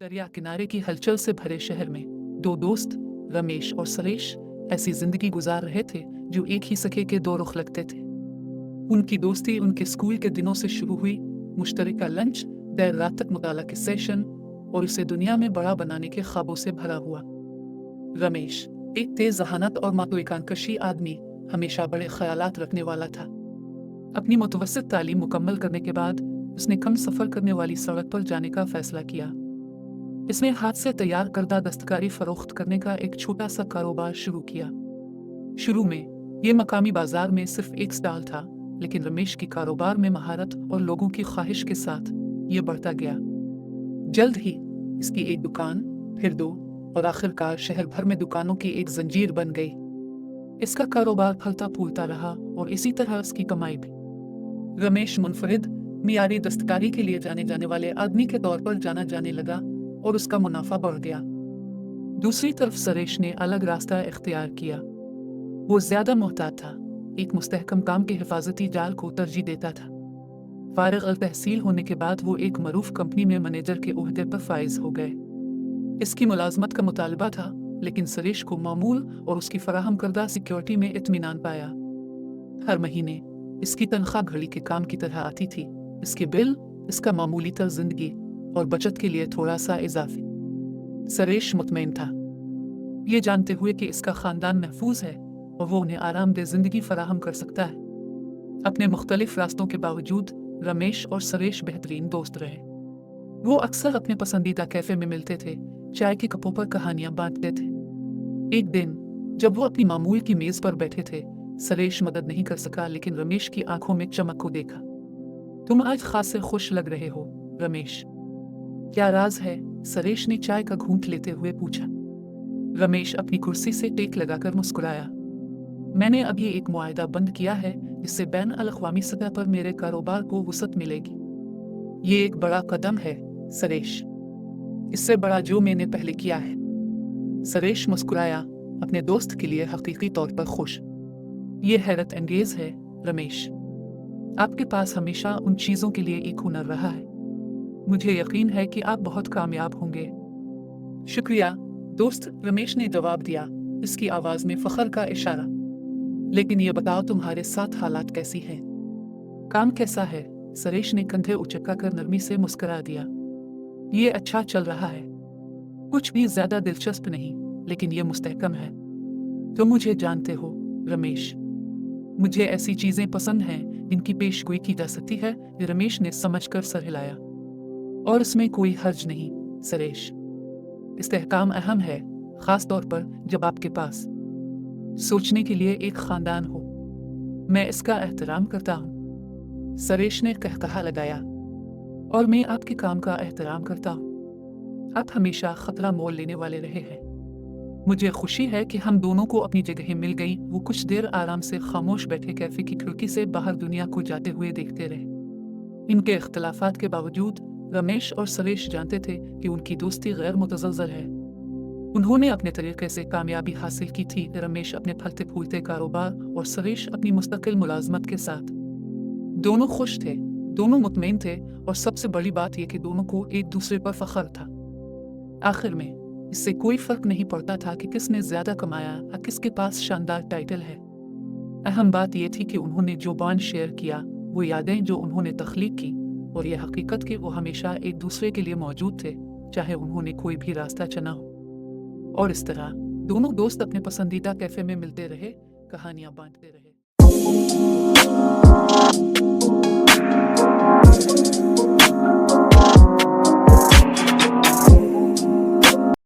दरिया किनारे की हलचल से भरे शहर में दो दोस्त रमेश और सुरेश ऐसी जिंदगी गुजार रहे थे जो एक ही सखे के दो रुख लगते थे। उनकी दोस्ती उनके स्कूल के दिनों से शुरू हुई, मुश्तरका लंच, देर रात तक मुताला के सेशन और उसे दुनिया में बड़ा बनाने के ख्वाबों से भरा हुआ। रमेश एक तेज जहानत और मातुएकांकशी आदमी, हमेशा बड़े ख्यालात रखने वाला था। अपनी मुतवस्सित तालीम मुकम्मल करने के बाद उसने कम सफ़र करने वाली सड़क पर जाने का फैसला किया। इसने हाथ से तैयार करदा दस्तकारी फरोख्त करने का एक छोटा सा कारोबार शुरू किया। शुरू में ये मकामी बाजार में सिर्फ एक स्टॉल था, लेकिन रमेश की कारोबार में महारत और लोगों की ख्वाहिश के साथ ये बढ़ता गया। जल्द ही इसकी एक दुकान, फिर दो और आखिरकार शहर भर में दुकानों की एक जंजीर बन गई। इसका कारोबार फलता फूलता रहा और इसी तरह इसकी कमाई भी। रमेश मुनफरिद, मियारी दस्तकारी के लिए जाने जाने वाले आदमी के तौर पर जाना जाने लगा और उसका मुनाफा बढ़ गया। दूसरी तरफ सुरेश ने अलग रास्ता इख्तियार किया। वो ज्यादा मोहतात था, एक मुस्तहकम काम के हिफाजती जाल को तरजीह देता था। फारिग अल तहसील होने के बाद वो एक मरूफ कंपनी में मैनेजर के ओहदे पर फाइज हो गए। इसकी मुलाजमत का मुतालबा था, लेकिन सुरेश को मामूल और उसकी फराहम करदा सिक्योरिटी में इत्मीनान पाया। हर महीने इसकी तनख्वाह घड़ी के काम की तरह आती थी। इसके बिल, इसका मामूली तर जिंदगी और बचत के लिए थोड़ा सा इजाफी। सुरेश मुतमईन था, ये जानते हुए कि इसका खानदान महफूज है और वो उन्हें आरामदेह जिंदगी फराहम कर सकता है। अपने मुख्तलिफ रास्तों के बावजूद रमेश और सुरेश बेहतरीन दोस्त रहे। वो अक्सर अपने पसंदीदा कैफे में मिलते थे, चाय के कपों पर कहानियां बांटते थे। एक दिन जब वो अपनी मामूल की मेज पर बैठे थे, सुरेश मदद नहीं कर सका, लेकिन रमेश की आंखों में चमक को देखा। तुम आज खासे खुश लग रहे हो रमेश, क्या राज है? सुरेश ने चाय का घूंट लेते हुए पूछा। रमेश अपनी कुर्सी से टेक लगाकर मुस्कुराया। मैंने अभी एक मुआहदा बंद किया है जिससे बैन अल-अक़वामी सतह पर मेरे कारोबार को वुसअत मिलेगी। ये एक बड़ा कदम है सुरेश, इससे बड़ा जो मैंने पहले किया है। सुरेश मुस्कुराया, अपने दोस्त के लिए हकीकी तौर पर खुश। ये हैरत अंगेज है रमेश, आपके पास हमेशा उन चीजों के लिए एक हुनर रहा है। मुझे यकीन है कि आप बहुत कामयाब होंगे। शुक्रिया दोस्त, रमेश ने जवाब दिया, इसकी आवाज में फख्र का इशारा। लेकिन ये बताओ तुम्हारे साथ हालात कैसी हैं? काम कैसा है? सुरेश ने कंधे उचका कर नरमी से मुस्कुरा दिया। ये अच्छा चल रहा है, कुछ भी ज्यादा दिलचस्प नहीं, लेकिन ये मुस्तहकम है। तुम मुझे जानते हो रमेश, मुझे ऐसी चीजें पसंद हैं जिनकी पेशगोई की जा सकती है। रमेश ने समझकर सर हिलाया। और इसमें कोई हर्ज नहीं सुरेश, इस्तेहकाम अहम है, खास तौर पर जब आपके पास सोचने के लिए एक खानदान हो। मैं इसका एहतराम करता हूँ, सुरेश ने कहकहा लगाया। और मैं आपके काम का एहतराम करता हूँ, आप हमेशा खतरा मोल लेने वाले रहे हैं। मुझे खुशी है कि हम दोनों को अपनी जगह मिल गई। वो कुछ देर आराम से खामोश बैठे कैफे की खिड़की से बाहर दुनिया को जाते हुए देखते रहे। इनके इख्तलाफात के बावजूद रमेश और सुरेश जानते थे कि उनकी दोस्ती गैर मुतज़लज़ल है। उन्होंने अपने तरीके से कामयाबी हासिल की थी, रमेश अपने फलते फूलते कारोबार और सुरेश अपनी मुस्तकिल मुलाजमत के साथ। दोनों खुश थे, दोनों मुतमईन थे और सबसे बड़ी बात यह कि दोनों को एक दूसरे पर फख्र था। आखिर में इससे कोई फर्क नहीं पड़ता था कि किसने ज्यादा कमाया या किसके पास शानदार टाइटल है। अहम बात यह थी कि उन्होंने जो बॉन्ड शेयर किया, वो यादें जो उन्होंने तख्लीक की, और यह हकीकत कि वो हमेशा एक दूसरे के लिए मौजूद थे, चाहे उन्होंने कोई भी रास्ता चुना हो। और इस तरह दोनों दोस्त अपने पसंदीदा कैफे में मिलते रहे, कहानियां बांटते रहे।